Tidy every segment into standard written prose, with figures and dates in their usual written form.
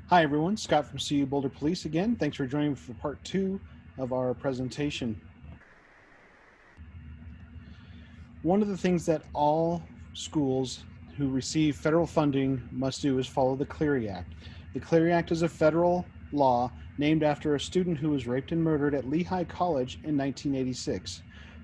Hi everyone, Scott from CU Boulder Police again. Thanks for joining me for part 2 of our presentation. One of the things that all schools who receive federal funding must do is follow the Clery Act. The Clery Act is a federal law named after a student who was raped and murdered at Lehigh College in 1986.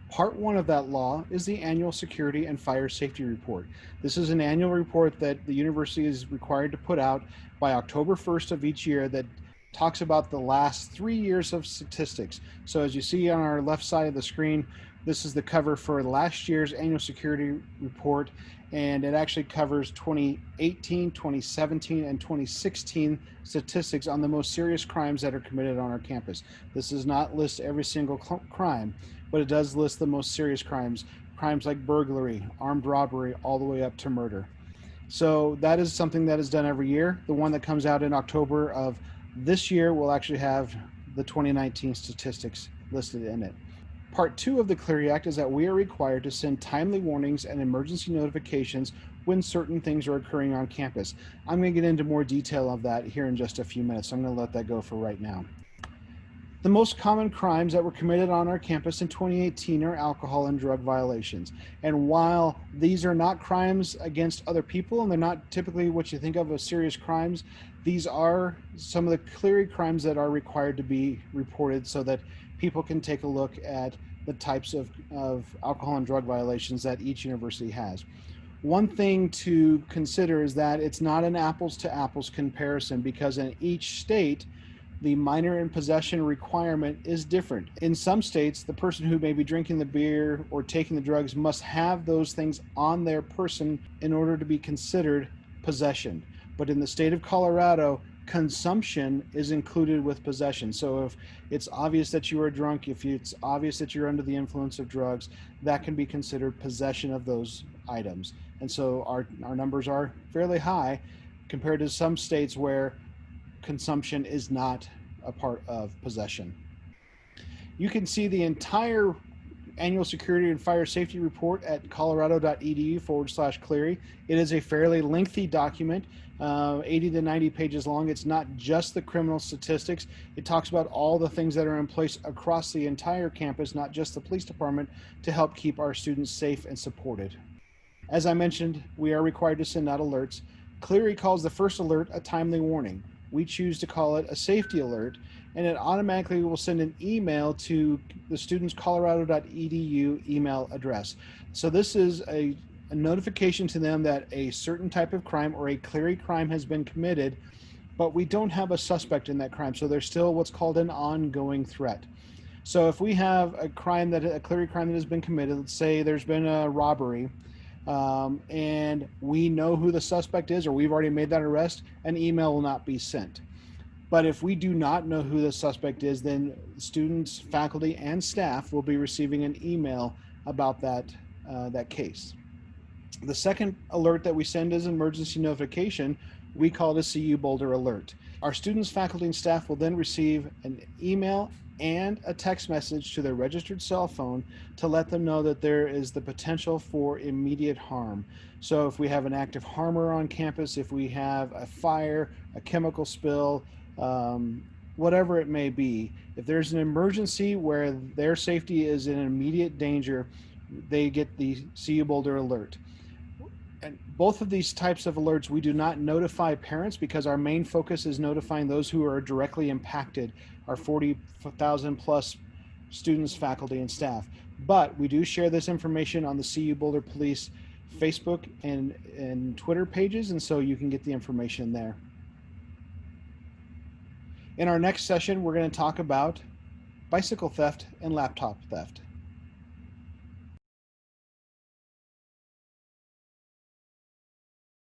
Part 1 of that law is the Annual Security and Fire Safety Report. This is an annual report that the university is required to put out by October 1st of each year that talks about the last 3 years of statistics. So as you see on our left side of the screen, this is the cover for last year's Annual Security Report, and it actually covers 2018, 2017, and 2016 statistics on the most serious crimes that are committed on our campus. This does not list every single crime, but it does list the most serious crimes, crimes like burglary, armed robbery, all the way up to murder. So that is something that is done every year. The one that comes out in October of this year will actually have the 2019 statistics listed in it. Part 2 of the Clery Act is that we are required to send timely warnings and emergency notifications when certain things are occurring on campus. I'm going to get into more detail of that here in just a few minutes, so I'm going to let that go for right now. The most common crimes that were committed on our campus in 2018 are alcohol and drug violations. And while these are not crimes against other people, and they're not typically what you think of as serious crimes, these are some of the Clery crimes that are required to be reported so that people can take a look at the types of alcohol and drug violations that each university has. One thing to consider is that it's not an apples to apples comparison, because in each state, the minor in possession requirement is different. In some states, the person who may be drinking the beer or taking the drugs must have those things on their person in order to be considered possession. But in the state of Colorado, consumption is included with possession. So if it's obvious that you are drunk, if it's obvious that you're under the influence of drugs, that can be considered possession of those items. And so our numbers are fairly high compared to some states where consumption is not a part of possession. You can see the entire Annual Security and Fire Safety Report at colorado.edu/Clery. It is a fairly lengthy document, 80 to 90 pages long. It's not just the criminal statistics. It talks about all the things that are in place across the entire campus, not just the police department, to help keep our students safe and supported. As I mentioned, we are required to send out alerts. Clery calls the first alert a timely warning. We choose to call it a safety alert, and it automatically will send an email to the student's colorado.edu email address. So this is a notification to them that a certain type of crime or a Clery crime has been committed, but we don't have a suspect in that crime. So there's still what's called an ongoing threat. So if we have a Clery crime that has been committed, let's say there's been a robbery, and we know who the suspect is, or we've already made that arrest, an email will not be sent. But if we do not know who the suspect is, then students, faculty, and staff will be receiving an email about that case. The second alert that we send is an emergency notification. We call it a CU Boulder Alert. Our students, faculty, and staff will then receive an email and a text message to their registered cell phone to let them know that there is the potential for immediate harm. So if we have an active harmer on campus, if we have a fire, a chemical spill, whatever it may be, if there's an emergency where their safety is in immediate danger, they get the CU Boulder Alert. And both of these types of alerts, we do not notify parents because our main focus is notifying those who are directly impacted, our 40,000 plus students, faculty, and staff. But we do share this information on the CU Boulder Police Facebook and Twitter pages, and so you can get the information there. In our next session, we're going to talk about bicycle theft and laptop theft.